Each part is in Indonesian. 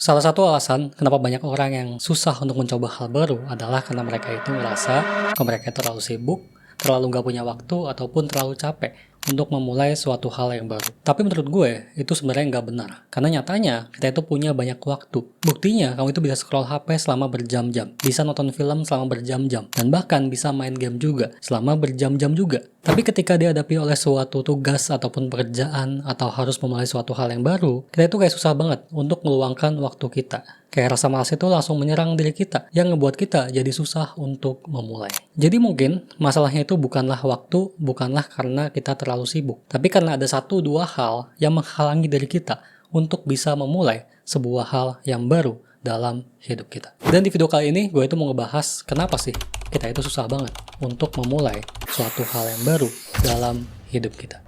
Salah satu alasan kenapa banyak orang yang susah untuk mencoba hal baru adalah karena mereka itu merasa kalau mereka terlalu sibuk, terlalu nggak punya waktu, ataupun terlalu capek untuk memulai suatu hal yang baru. Tapi menurut gue, itu sebenarnya nggak benar. Karena nyatanya, kita itu punya banyak waktu. Buktinya, kamu itu bisa scroll HP selama berjam-jam, bisa nonton film selama berjam-jam, dan bahkan bisa main game juga selama berjam-jam juga. Tapi ketika dihadapi oleh suatu tugas ataupun pekerjaan atau harus memulai suatu hal yang baru, kita itu kayak susah banget untuk meluangkan waktu kita. Kayak rasa malas itu langsung menyerang diri kita, yang ngebuat kita jadi susah untuk memulai. Jadi mungkin masalahnya itu bukanlah waktu, bukanlah karena kita terlalu sibuk, tapi karena ada satu dua hal yang menghalangi diri kita untuk bisa memulai sebuah hal yang baru dalam hidup kita. Dan di video kali ini gue itu mau ngebahas kenapa sih kita itu susah banget untuk memulai suatu hal yang baru dalam hidup kita.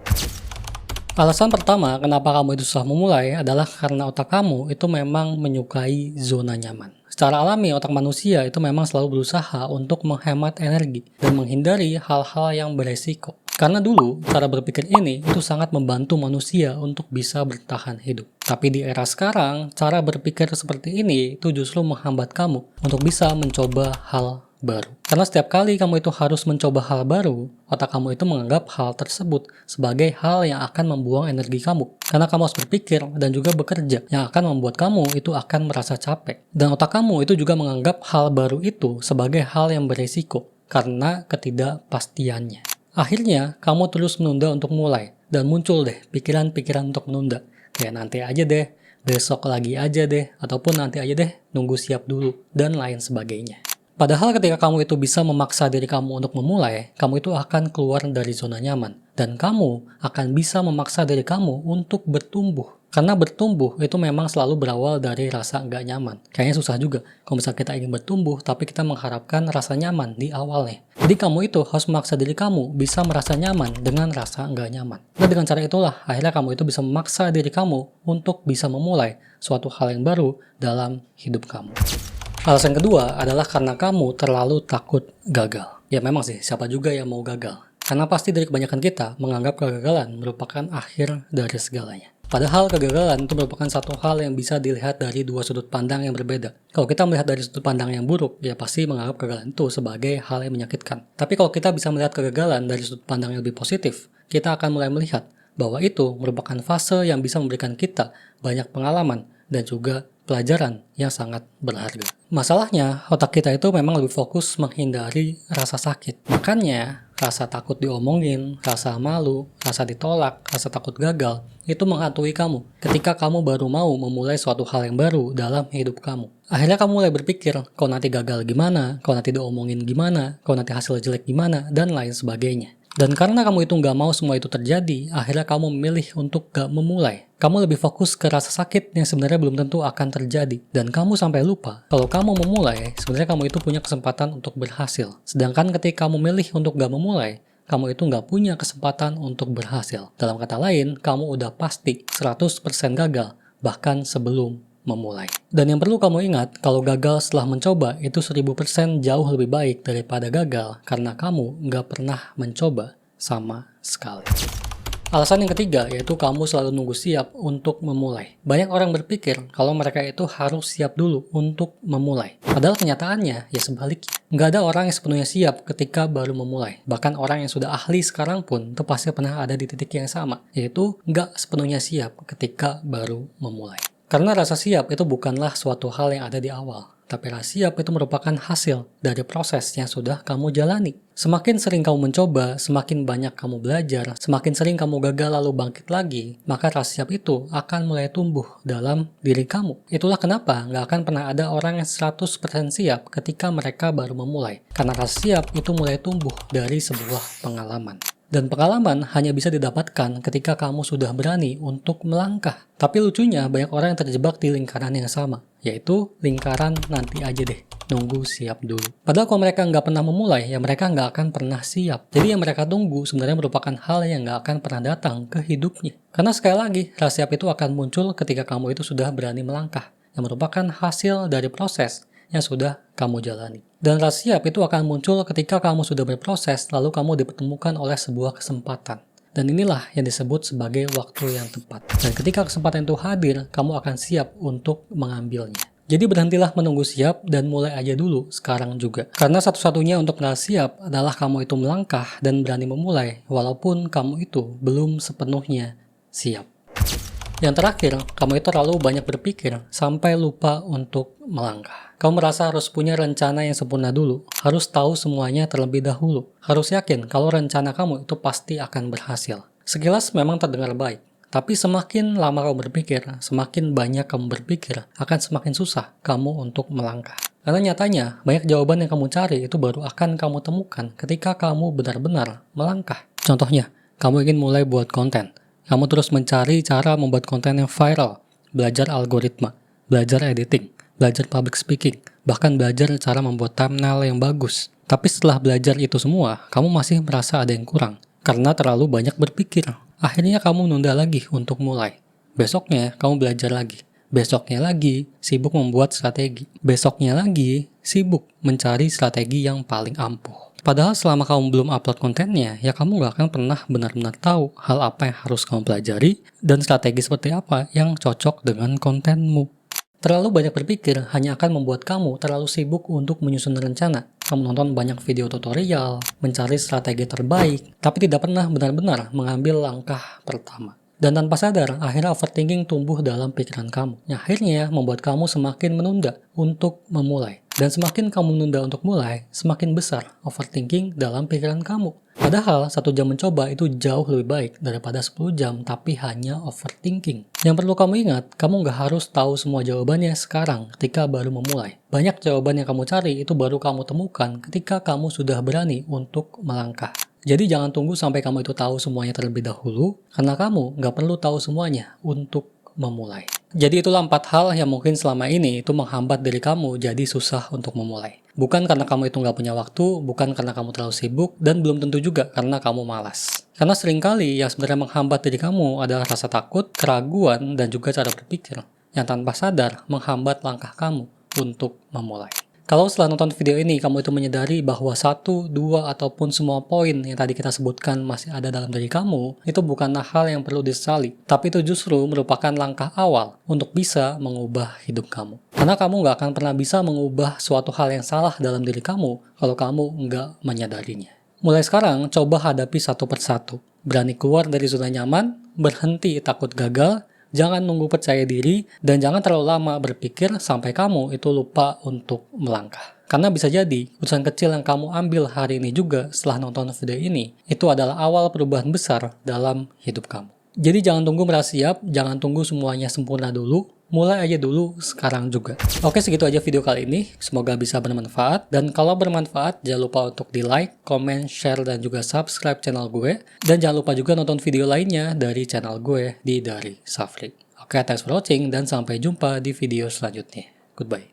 Alasan pertama kenapa kamu itu susah memulai adalah karena otak kamu itu memang menyukai zona nyaman. Secara alami, otak manusia itu memang selalu berusaha untuk menghemat energi dan menghindari hal-hal yang beresiko. Karena dulu, cara berpikir ini itu sangat membantu manusia untuk bisa bertahan hidup. Tapi di era sekarang, cara berpikir seperti ini itu justru menghambat kamu untuk bisa mencoba hal baru. Karena setiap kali kamu itu harus mencoba hal baru, otak kamu itu menganggap hal tersebut sebagai hal yang akan membuang energi kamu. Karena kamu harus berpikir dan juga bekerja yang akan membuat kamu itu akan merasa capek. Dan otak kamu itu juga menganggap hal baru itu sebagai hal yang beresiko karena ketidakpastiannya. Akhirnya, kamu terus menunda untuk mulai dan muncul deh pikiran-pikiran untuk menunda. Kayak nanti aja deh, besok lagi aja deh, ataupun nanti aja deh, nunggu siap dulu, dan lain sebagainya. Padahal ketika kamu itu bisa memaksa diri kamu untuk memulai, kamu itu akan keluar dari zona nyaman. Dan kamu akan bisa memaksa diri kamu untuk bertumbuh. Karena bertumbuh itu memang selalu berawal dari rasa nggak nyaman. Kayaknya susah juga kalau misalnya kita ingin bertumbuh, tapi kita mengharapkan rasa nyaman di awalnya. Jadi kamu itu harus memaksa diri kamu bisa merasa nyaman dengan rasa nggak nyaman. Nah dengan cara itulah, akhirnya kamu itu bisa memaksa diri kamu untuk bisa memulai suatu hal yang baru dalam hidup kamu. Alasan kedua adalah karena kamu terlalu takut gagal. Ya memang sih, siapa juga yang mau gagal. Karena pasti dari kebanyakan kita menganggap kegagalan merupakan akhir dari segalanya. Padahal kegagalan itu merupakan satu hal yang bisa dilihat dari dua sudut pandang yang berbeda. Kalau kita melihat dari sudut pandang yang buruk, ya pasti menganggap kegagalan itu sebagai hal yang menyakitkan. Tapi kalau kita bisa melihat kegagalan dari sudut pandang yang lebih positif, kita akan mulai melihat bahwa itu merupakan fase yang bisa memberikan kita banyak pengalaman dan juga pelajaran yang sangat berharga. Masalahnya, otak kita itu memang lebih fokus menghindari rasa sakit. Makanya, rasa takut diomongin, rasa malu, rasa ditolak, rasa takut gagal, itu menghantui kamu ketika kamu baru mau memulai suatu hal yang baru dalam hidup kamu. Akhirnya kamu mulai berpikir, kalau nanti gagal gimana, kalau nanti diomongin gimana, kalau nanti hasil jelek gimana, dan lain sebagainya. Dan karena kamu itu nggak mau semua itu terjadi, akhirnya kamu memilih untuk nggak memulai. Kamu lebih fokus ke rasa sakit yang sebenarnya belum tentu akan terjadi. Dan kamu sampai lupa, kalau kamu memulai, sebenarnya kamu itu punya kesempatan untuk berhasil. Sedangkan ketika kamu memilih untuk nggak memulai, kamu itu nggak punya kesempatan untuk berhasil. Dalam kata lain, kamu udah pasti 100% gagal, bahkan sebelum memulai. Dan yang perlu kamu ingat, kalau gagal setelah mencoba itu 1000% jauh lebih baik daripada gagal karena kamu nggak pernah mencoba sama sekali. Alasan yang ketiga yaitu kamu selalu nunggu siap untuk memulai. Banyak orang berpikir kalau mereka itu harus siap dulu untuk memulai. Padahal kenyataannya ya sebaliknya. Nggak ada orang yang sepenuhnya siap ketika baru memulai. Bahkan orang yang sudah ahli sekarang pun itu pasti pernah ada di titik yang sama, yaitu nggak sepenuhnya siap ketika baru memulai. Karena rasa siap itu bukanlah suatu hal yang ada di awal, tapi rasa siap itu merupakan hasil dari proses yang sudah kamu jalani. Semakin sering kamu mencoba, semakin banyak kamu belajar, semakin sering kamu gagal lalu bangkit lagi, maka rasa siap itu akan mulai tumbuh dalam diri kamu. Itulah kenapa nggak akan pernah ada orang yang 100% siap ketika mereka baru memulai. Karena rasa siap itu mulai tumbuh dari sebuah pengalaman. Dan pengalaman hanya bisa didapatkan ketika kamu sudah berani untuk melangkah. Tapi lucunya banyak orang yang terjebak di lingkaran yang sama, yaitu lingkaran nanti aja deh, nunggu siap dulu. Padahal kalau mereka nggak pernah memulai, ya mereka nggak akan pernah siap. Jadi yang mereka tunggu sebenarnya merupakan hal yang nggak akan pernah datang ke hidupnya. Karena sekali lagi, rasa siap itu akan muncul ketika kamu itu sudah berani melangkah, yang merupakan hasil dari proses yang sudah kamu jalani. Dan rasa siap itu akan muncul ketika kamu sudah berproses, lalu kamu dipertemukan oleh sebuah kesempatan. Dan inilah yang disebut sebagai waktu yang tepat. Dan ketika kesempatan itu hadir, kamu akan siap untuk mengambilnya. Jadi berhentilah menunggu siap dan mulai aja dulu sekarang juga. Karena satu-satunya untuk nggak siap adalah kamu itu melangkah dan berani memulai walaupun kamu itu belum sepenuhnya siap. Yang terakhir, kamu itu terlalu banyak berpikir sampai lupa untuk melangkah. Kamu merasa harus punya rencana yang sempurna dulu, harus tahu semuanya terlebih dahulu, harus yakin kalau rencana kamu itu pasti akan berhasil. Sekilas memang terdengar baik. Tapi semakin lama kamu berpikir, semakin banyak kamu berpikir, akan semakin susah kamu untuk melangkah. Karena nyatanya, banyak jawaban yang kamu cari itu baru akan kamu temukan ketika kamu benar-benar melangkah. Contohnya, kamu ingin mulai buat konten. Kamu terus mencari cara membuat konten yang viral, belajar algoritma, belajar editing, belajar public speaking, bahkan belajar cara membuat thumbnail yang bagus. Tapi setelah belajar itu semua, kamu masih merasa ada yang kurang, karena terlalu banyak berpikir. Akhirnya kamu nunda lagi untuk mulai. Besoknya kamu belajar lagi. Besoknya lagi sibuk membuat strategi. Besoknya lagi sibuk mencari strategi yang paling ampuh. Padahal selama kamu belum upload kontennya, ya kamu gak akan pernah benar-benar tahu hal apa yang harus kamu pelajari dan strategi seperti apa yang cocok dengan kontenmu. Terlalu banyak berpikir hanya akan membuat kamu terlalu sibuk untuk menyusun rencana. Kamu nonton banyak video tutorial, mencari strategi terbaik, tapi tidak pernah benar-benar mengambil langkah pertama. Dan tanpa sadar, akhirnya overthinking tumbuh dalam pikiran kamu. Yang akhirnya membuat kamu semakin menunda untuk memulai. Dan semakin kamu menunda untuk mulai, semakin besar overthinking dalam pikiran kamu. Padahal 1 jam mencoba itu jauh lebih baik daripada 10 jam tapi hanya overthinking. Yang perlu kamu ingat, kamu nggak harus tahu semua jawabannya sekarang ketika baru memulai. Banyak jawaban yang kamu cari itu baru kamu temukan ketika kamu sudah berani untuk melangkah. Jadi jangan tunggu sampai kamu itu tahu semuanya terlebih dahulu, karena kamu nggak perlu tahu semuanya untuk memulai. Jadi itulah 4 hal yang mungkin selama ini itu menghambat diri kamu jadi susah untuk memulai. Bukan karena kamu itu nggak punya waktu, bukan karena kamu terlalu sibuk, dan belum tentu juga karena kamu malas. Karena seringkali yang sebenarnya menghambat diri kamu adalah rasa takut, keraguan, dan juga cara berpikir yang tanpa sadar menghambat langkah kamu untuk memulai. Kalau setelah nonton video ini kamu itu menyadari bahwa 1, 2, ataupun semua poin yang tadi kita sebutkan masih ada dalam diri kamu, itu bukanlah hal yang perlu disesali, tapi itu justru merupakan langkah awal untuk bisa mengubah hidup kamu. Karena kamu nggak akan pernah bisa mengubah suatu hal yang salah dalam diri kamu kalau kamu nggak menyadarinya. Mulai sekarang, coba hadapi satu persatu. Berani keluar dari zona nyaman, berhenti takut gagal, jangan nunggu percaya diri, dan jangan terlalu lama berpikir sampai kamu itu lupa untuk melangkah. Karena bisa jadi, keputusan kecil yang kamu ambil hari ini juga setelah nonton video ini, itu adalah awal perubahan besar dalam hidup kamu. Jadi jangan tunggu merasa siap, jangan tunggu semuanya sempurna dulu, mulai aja dulu sekarang juga. Oke, segitu aja video kali ini. Semoga bisa bermanfaat. Dan kalau bermanfaat, jangan lupa untuk di like, comment, share, dan juga subscribe channel gue. Dan jangan lupa juga nonton video lainnya dari channel gue di Dari Safri. Oke, thanks for watching dan sampai jumpa di video selanjutnya. Goodbye.